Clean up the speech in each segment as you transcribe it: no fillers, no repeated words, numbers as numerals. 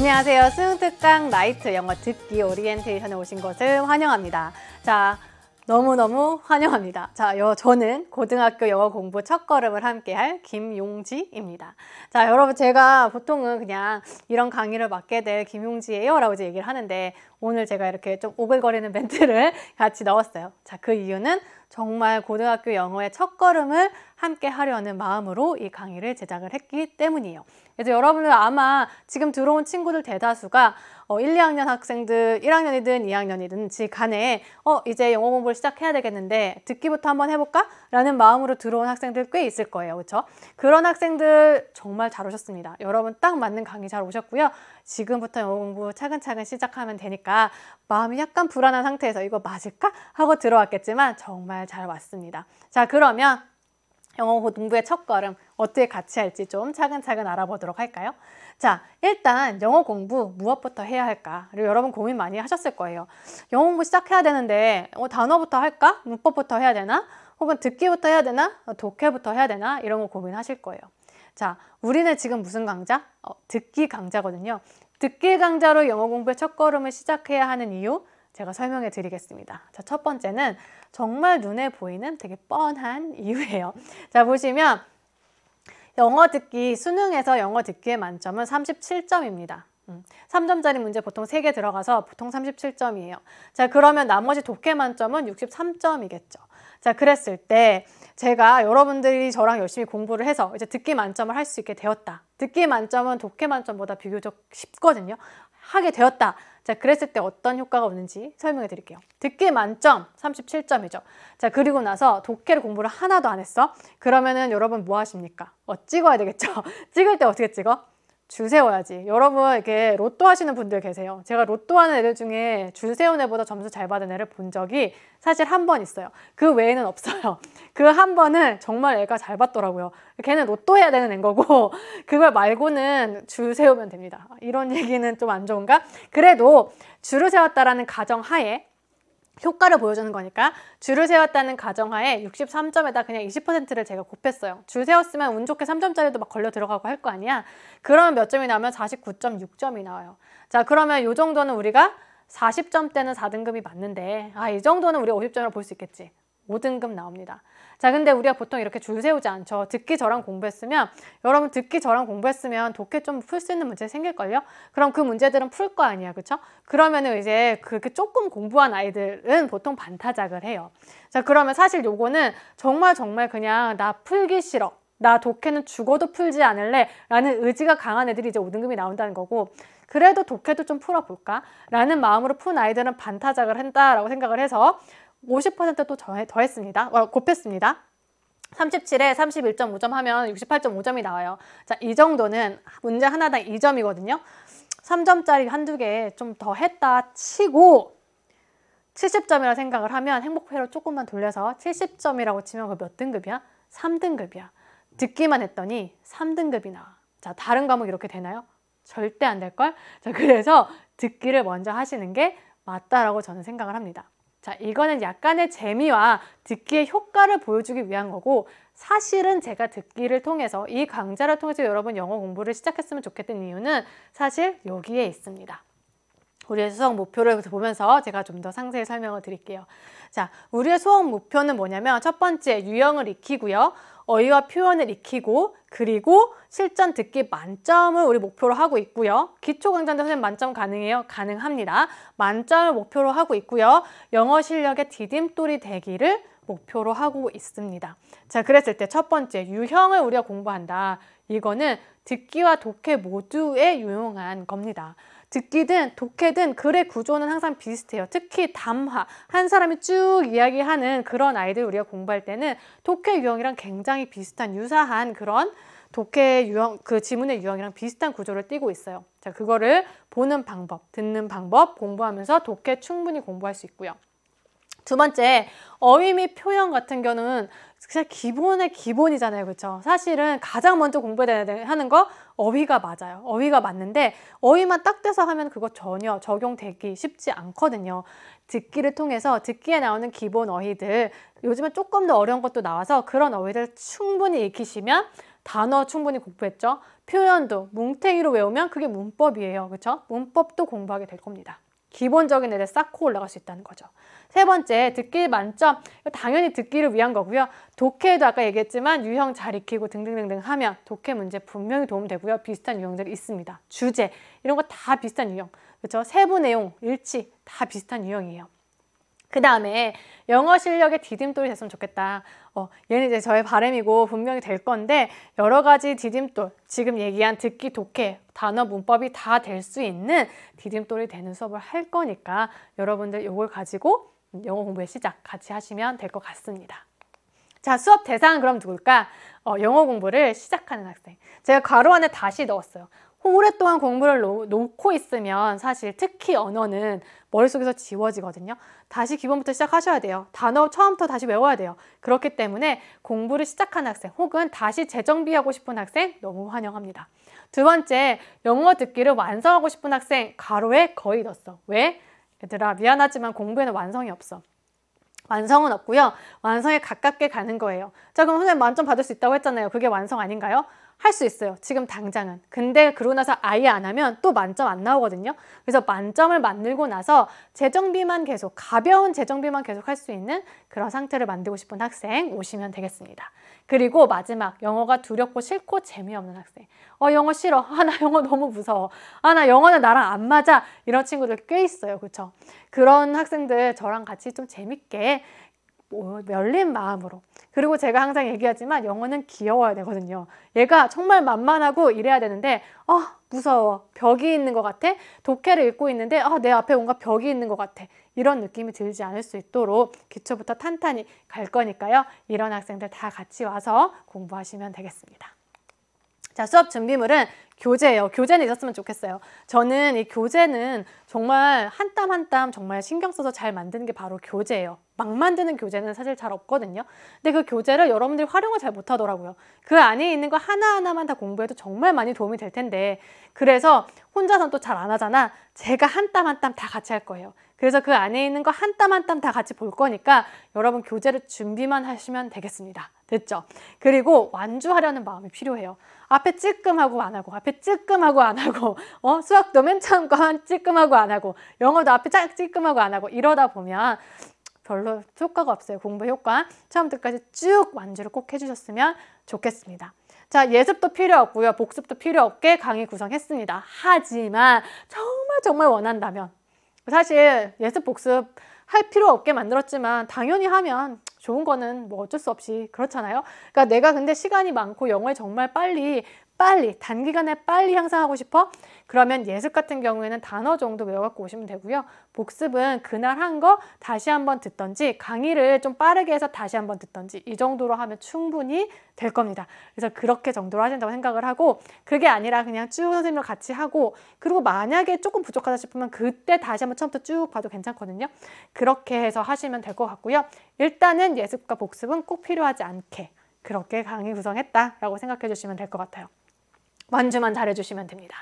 안녕하세요. 수능특강 라이트 영어 듣기 오리엔테이션에 오신 것을 환영합니다. 자, 너무너무 환영합니다. 자, 저는 고등학교 영어 공부 첫걸음을 함께할 김용지입니다. 자, 여러분 제가 보통은 그냥 이런 강의를 맡게 될 김용지예요 라고 이제 얘기를 하는데 오늘 제가 이렇게 좀 오글거리는 멘트를 같이 넣었어요. 자, 그 이유는 정말 고등학교 영어의 첫걸음을 함께 하려는 마음으로 이 강의를 제작을 했기 때문이에요. 그래서 여러분들 아마 지금 들어온 친구들 대다수가 1, 2학년 학생들 1학년이든 2학년이든 간에 이제 영어 공부를 시작해야 되겠는데 듣기부터 한번 해볼까? 라는 마음으로 들어온 학생들 꽤 있을 거예요. 그렇죠? 그런 학생들 정말 잘 오셨습니다. 여러분 딱 맞는 강의 잘 오셨고요. 지금부터 영어 공부 차근차근 시작하면 되니까 마음이 약간 불안한 상태에서 이거 맞을까? 하고 들어왔겠지만 정말 잘 왔습니다. 자, 그러면 영어 공부의 첫걸음 어떻게 같이 할지 좀 차근차근 알아보도록 할까요? 자, 일단 영어 공부 무엇부터 해야 할까를 여러분 고민 많이 하셨을 거예요. 영어 공부 시작해야 되는데 단어부터 할까? 문법부터 해야 되나? 혹은 듣기부터 해야 되나? 독해부터 해야 되나? 이런 거 고민하실 거예요. 자, 우리는 지금 무슨 강좌? 듣기 강좌거든요. 듣기 강좌로 영어 공부의 첫걸음을 시작해야 하는 이유 제가 설명해 드리겠습니다. 자, 첫 번째는 정말 눈에 보이는 되게 뻔한 이유예요. 자, 보시면 영어 듣기, 수능에서 영어 듣기의 만점은 37점입니다. 3점짜리 문제 보통 3개 들어가서 보통 37점이에요. 자, 그러면 나머지 독해 만점은 63점이겠죠. 자, 그랬을 때 제가 여러분들이 저랑 열심히 공부를 해서 이제 듣기 만점을 할 수 있게 되었다. 듣기 만점은 독해 만점보다 비교적 쉽거든요. 하게 되었다. 자, 그랬을 때 어떤 효과가 오는지 설명해 드릴게요. 듣기 만점 37점이죠. 자, 그리고 나서 독해를 공부를 하나도 안 했어. 그러면은 여러분 뭐 하십니까? 찍어야 되겠죠. 찍을 때 어떻게 찍어? 줄 세워야지. 여러분 이렇게 로또 하시는 분들 계세요. 제가 로또 하는 애들 중에 줄 세운 애보다 점수 잘 받은 애를 본 적이 사실 한 번 있어요. 그 외에는 없어요. 그 한 번은 정말 애가 잘 받더라고요. 걔는 로또 해야 되는 애인 거고 그걸 말고는 줄 세우면 됩니다. 이런 얘기는 좀 안 좋은가? 그래도 줄을 세웠다라는 가정하에 효과를 보여주는 거니까 줄을 세웠다는 가정하에 63점에다 그냥 20%를 제가 곱했어요. 줄 세웠으면 운 좋게 3점짜리도 막 걸려 들어가고 할 거 아니야. 그러면 몇 점이 나오면 49.6점이 나와요. 자, 그러면 이 정도는 우리가 40점대는 4등급이 맞는데 이 정도는 우리가 50점이라고 볼 수 있겠지. 5등급 나옵니다. 자, 근데 우리가 보통 이렇게 줄 세우지 않죠. 듣기 저랑 공부했으면 여러분 듣기 저랑 공부했으면 독해 좀 풀 수 있는 문제 생길걸요? 그럼 그 문제들은 풀 거 아니야, 그쵸? 그러면은 이제 그렇게 조금 공부한 아이들은 보통 반타작을 해요. 자, 그러면 사실 요거는 정말 그냥 나 풀기 싫어. 나 독해는 죽어도 풀지 않을래 라는 의지가 강한 애들이 이제 5등급이 나온다는 거고 그래도 독해도 좀 풀어볼까? 라는 마음으로 푼 아이들은 반타작을 한다라고 생각을 해서 50% 또 더했습니다. 곱했습니다. 37에 31.5점 하면 68.5점이 나와요. 자, 이 정도는 문제 하나당 2점이거든요. 3점짜리 한두 개 좀 더 했다 치고 70점이라 생각을 하면 행복회로 조금만 돌려서 70점이라고 치면 그 몇 등급이야? 3등급이야. 듣기만 했더니 3등급이 나와. 자, 다른 과목 이렇게 되나요? 절대 안 될걸? 자, 그래서 듣기를 먼저 하시는 게 맞다라고 저는 생각을 합니다. 자, 이거는 약간의 재미와 듣기의 효과를 보여주기 위한 거고 사실은 제가 듣기를 통해서 이 강좌를 통해서 여러분 영어 공부를 시작했으면 좋겠던 이유는 사실 여기에 있습니다. 우리의 수학 목표를 보면서 제가 좀 더 상세히 설명을 드릴게요. 자, 우리의 수학 목표는 뭐냐면 첫 번째 유형을 익히고요. 어휘와 표현을 익히고 그리고 실전 듣기 만점을 우리 목표로 하고 있고요. 기초 강좌인데 선생님 만점 가능해요? 가능합니다. 만점을 목표로 하고 있고요. 영어 실력의 디딤돌이 되기를 목표로 하고 있습니다. 자, 그랬을 때 첫 번째 유형을 우리가 공부한다. 이거는 듣기와 독해 모두에 유용한 겁니다. 듣기든 독해든 글의 구조는 항상 비슷해요. 특히 담화, 한 사람이 쭉 이야기하는 그런 아이들 우리가 공부할 때는 독해 유형이랑 굉장히 비슷한 유사한 그런 독해 유형, 그 지문의 유형이랑 비슷한 구조를 띠고 있어요. 자, 그거를 보는 방법, 듣는 방법 공부하면서 독해 충분히 공부할 수 있고요. 두 번째, 어휘 및 표현 같은 경우는 그냥 기본의 기본이잖아요. 그렇죠? 사실은 가장 먼저 공부해야 하는 거 어휘가 맞아요. 어휘가 맞는데 어휘만 딱 떼서 하면 그거 전혀 적용되기 쉽지 않거든요. 듣기를 통해서 듣기에 나오는 기본 어휘들 요즘에 조금 더 어려운 것도 나와서 그런 어휘들 충분히 익히시면 단어 충분히 공부했죠. 표현도 뭉탱이로 외우면 그게 문법이에요. 그렇죠? 문법도 공부하게 될 겁니다. 기본적인 애들 쌓고 올라갈 수 있다는 거죠. 세 번째, 듣기 만점. 당연히 듣기를 위한 거고요. 독해도 아까 얘기했지만 유형 잘 익히고 등등등등 하면 독해 문제 분명히 도움되고요. 비슷한 유형들이 있습니다. 주제, 이런 거 다 비슷한 유형. 그렇죠? 세부 내용, 일치 다 비슷한 유형이에요. 그 다음에 영어 실력의 디딤돌이 됐으면 좋겠다. 얘는 이제 저의 바람이고 분명히 될 건데 여러 가지 디딤돌, 지금 얘기한 듣기, 독해, 단어, 문법이 다 될 수 있는 디딤돌이 되는 수업을 할 거니까 여러분들 이걸 가지고 영어 공부의 시작 같이 하시면 될 것 같습니다. 자, 수업 대상은 그럼 누굴까? 영어 공부를 시작하는 학생. 제가 괄호 안에 다시 넣었어요. 오랫동안 공부를 놓고 있으면 사실 특히 언어는 머릿속에서 지워지거든요. 다시 기본부터 시작하셔야 돼요. 단어 처음부터 다시 외워야 돼요. 그렇기 때문에 공부를 시작하는 학생 혹은 다시 재정비하고 싶은 학생 너무 환영합니다. 두 번째, 영어 듣기를 완성하고 싶은 학생 괄호에 거의 넣었어. 왜? 얘들아 미안하지만 공부에는 완성이 없어. 완성은 없고요. 완성에 가깝게 가는 거예요. 자, 그럼 선생님 만점 받을 수 있다고 했잖아요. 그게 완성 아닌가요? 할 수 있어요. 지금 당장은. 근데 그러고 나서 아예 안 하면 또 만점 안 나오거든요. 그래서 만점을 만들고 나서 재정비만 계속, 가벼운 재정비만 계속 할 수 있는 그런 상태를 만들고 싶은 학생 오시면 되겠습니다. 그리고 마지막, 영어가 두렵고 싫고 재미없는 학생. 영어 싫어. 나 영어 너무 무서워. 나 영어는 나랑 안 맞아. 이런 친구들 꽤 있어요. 그렇죠? 그런 학생들 저랑 같이 좀 재밌게 열린 마음으로. 그리고 제가 항상 얘기하지만 영어는 귀여워야 되거든요. 얘가 정말 만만하고 이래야 되는데 무서워. 벽이 있는 것 같아. 독해를 읽고 있는데 내 앞에 뭔가 벽이 있는 것 같아. 이런 느낌이 들지 않을 수 있도록 기초부터 탄탄히 갈 거니까요. 이런 학생들 다 같이 와서 공부하시면 되겠습니다. 자, 수업 준비물은 교재예요. 교재는 있었으면 좋겠어요. 저는 이 교재는 정말 한 땀 한 땀 정말 신경 써서 잘 만드는 게 바로 교재예요. 막 만드는 교재는 사실 잘 없거든요. 근데 그 교재를 여러분들이 활용을 잘 못하더라고요. 그 안에 있는 거 하나하나만 다 공부해도 정말 많이 도움이 될 텐데 그래서 혼자서는 또 잘 안 하잖아. 제가 한 땀 한 땀 다 같이 할 거예요. 그래서 그 안에 있는 거 한 땀 한 땀 다 같이 볼 거니까 여러분 교재를 준비만 하시면 되겠습니다. 됐죠? 그리고 완주하려는 마음이 필요해요. 앞에 찔끔하고 안 하고, 앞에 찔끔하고 안 하고, 수학도 맨 처음 거 찔끔하고 안 하고, 영어도 앞에 찔끔하고 안 하고 이러다 보면 별로 효과가 없어요. 공부 효과. 처음부터까지 쭉 완주를 꼭 해주셨으면 좋겠습니다. 자, 예습도 필요 없고요. 복습도 필요 없게 강의 구성했습니다. 하지만 정말 원한다면 사실 예습 복습 할 필요 없게 만들었지만 당연히 하면 좋은 거는 뭐 어쩔 수 없이 그렇잖아요. 그러니까 내가 근데 시간이 많고 영어에 정말 빨리 단기간에 빨리 향상하고 싶어? 그러면 예습 같은 경우에는 단어 정도 외워갖고 오시면 되고요. 복습은 그날 한 거 다시 한번 듣던지 강의를 좀 빠르게 해서 다시 한번 듣던지 이 정도로 하면 충분히 될 겁니다. 그래서 그렇게 정도로 하신다고 생각을 하고 그게 아니라 그냥 쭉 선생님과 같이 하고 그리고 만약에 조금 부족하다 싶으면 그때 다시 한번 처음부터 쭉 봐도 괜찮거든요. 그렇게 해서 하시면 될 것 같고요. 일단은 예습과 복습은 꼭 필요하지 않게 그렇게 강의 구성했다라고 생각해 주시면 될 것 같아요. 완주만 잘해주시면 됩니다.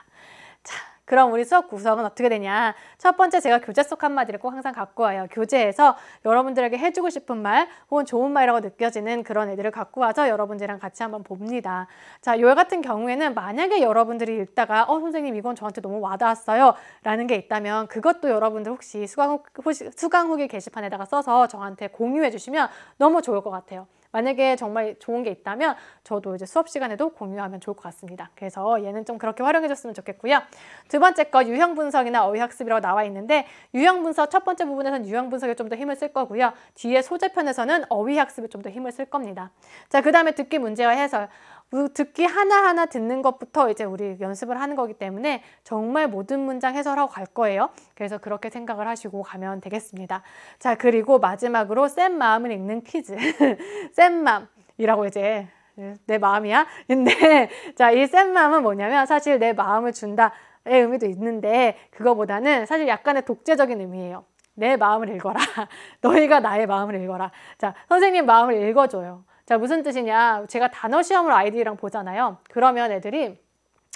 자, 그럼 우리 수업 구성은 어떻게 되냐? 첫 번째 제가 교재 속 한마디를 꼭 항상 갖고 와요. 교재에서 여러분들에게 해주고 싶은 말 혹은 좋은 말이라고 느껴지는 그런 애들을 갖고 와서 여러분들이랑 같이 한번 봅니다. 자, 요 같은 경우에는 만약에 여러분들이 읽다가 선생님 이건 저한테 너무 와닿았어요 라는 게 있다면 그것도 여러분들 혹시 수강 후기 게시판에다가 써서 저한테 공유해 주시면 너무 좋을 것 같아요. 만약에 정말 좋은 게 있다면 저도 이제 수업 시간에도 공유하면 좋을 것 같습니다. 그래서 얘는 좀 그렇게 활용해 줬으면 좋겠고요. 두 번째 거 유형 분석이나 어휘 학습이라고 나와 있는데 유형 분석 첫 번째 부분에서는 유형 분석에 좀 더 힘을 쓸 거고요. 뒤에 소재편에서는 어휘 학습에 좀 더 힘을 쓸 겁니다. 자, 그다음에 듣기 문제와 해설. 듣기 하나하나 듣는 것부터 이제 우리 연습을 하는 거기 때문에 정말 모든 문장 해설하고 갈 거예요. 그래서 그렇게 생각을 하시고 가면 되겠습니다. 자, 그리고 마지막으로 센 마음을 읽는 퀴즈. 센 마음이라고 이제 내 마음이야? 근데 자, 이 센 마음은 뭐냐면 사실 내 마음을 준다의 의미도 있는데 그거보다는 사실 약간의 독재적인 의미예요. 내 마음을 읽어라. 너희가 나의 마음을 읽어라. 자, 선생님 마음을 읽어줘요. 자, 무슨 뜻이냐? 제가 단어 시험을 아이들이랑 보잖아요. 그러면 애들이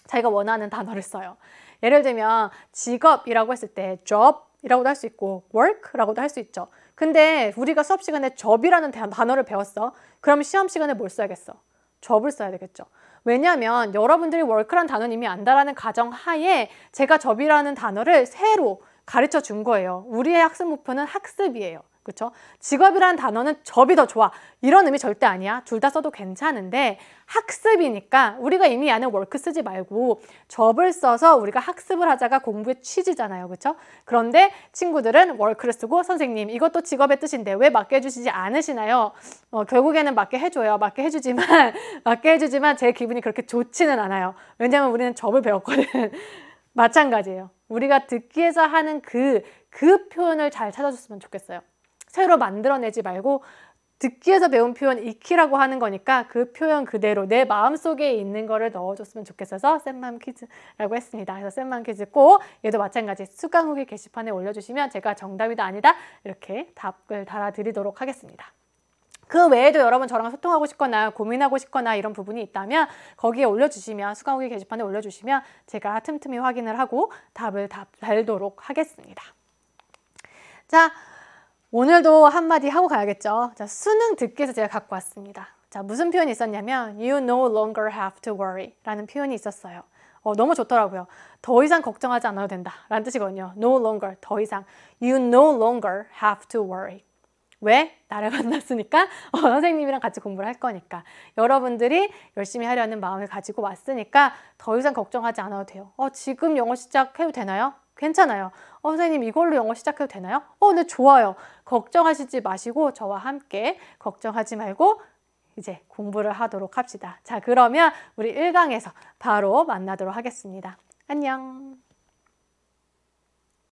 자기가 원하는 단어를 써요. 예를 들면 직업이라고 했을 때 job이라고도 할 수 있고 work라고도 할 수 있죠. 근데 우리가 수업 시간에 job이라는 단어를 배웠어. 그럼 시험 시간에 뭘 써야겠어? job을 써야 되겠죠. 왜냐하면 여러분들이 work란 단어는 이미 안다라는 가정하에 제가 접이라는 단어를 새로 가르쳐 준 거예요. 우리의 학습 목표는 학습이에요. 그렇죠? 직업이라는 단어는 접이 더 좋아. 이런 의미 절대 아니야. 둘 다 써도 괜찮은데 학습이니까 우리가 이미 아는 work 쓰지 말고 접을 써서 우리가 학습을 하자가 공부의 취지잖아요. 그렇죠? 그런데 친구들은 work를 쓰고 선생님 이것도 직업의 뜻인데 왜 맞게 해주시지 않으시나요? 결국에는 맞게 해줘요. 맞게 해주지만 제 기분이 그렇게 좋지는 않아요. 왜냐하면 우리는 접을 배웠거든. 마찬가지예요. 우리가 듣기에서 하는 그 표현을 잘 찾아줬으면 좋겠어요. 새로 만들어내지 말고 듣기에서 배운 표현 익히라고 하는 거니까 그 표현 그대로 내 마음속에 있는 거를 넣어줬으면 좋겠어서 쌤맘 퀴즈라고 했습니다. 그래서 쌤맘 퀴즈 꼭 얘도 마찬가지 수강 후기 게시판에 올려주시면 제가 정답이다 아니다 이렇게 답을 달아드리도록 하겠습니다. 그 외에도 여러분 저랑 소통하고 싶거나 고민하고 싶거나 이런 부분이 있다면 거기에 올려주시면 수강 후기 게시판에 올려주시면 제가 틈틈이 확인을 하고 답을 달도록 하겠습니다. 자, 오늘도 한마디 하고 가야겠죠. 자, 수능 듣기에서 제가 갖고 왔습니다. 자, 무슨 표현이 있었냐면 You no longer have to worry 라는 표현이 있었어요. 너무 좋더라고요. 더 이상 걱정하지 않아도 된다 라는 뜻이거든요. No longer, 더 이상. You no longer have to worry. 왜? 나를 만났으니까 선생님이랑 같이 공부를 할 거니까 여러분들이 열심히 하려는 마음을 가지고 왔으니까 더 이상 걱정하지 않아도 돼요. 지금 영어 시작해도 되나요? 괜찮아요. 선생님 이걸로 영어 시작해도 되나요? 네, 좋아요. 걱정하시지 마시고 저와 함께 걱정하지 말고 이제 공부를 하도록 합시다. 자, 그러면 우리 1강에서 바로 만나도록 하겠습니다. 안녕.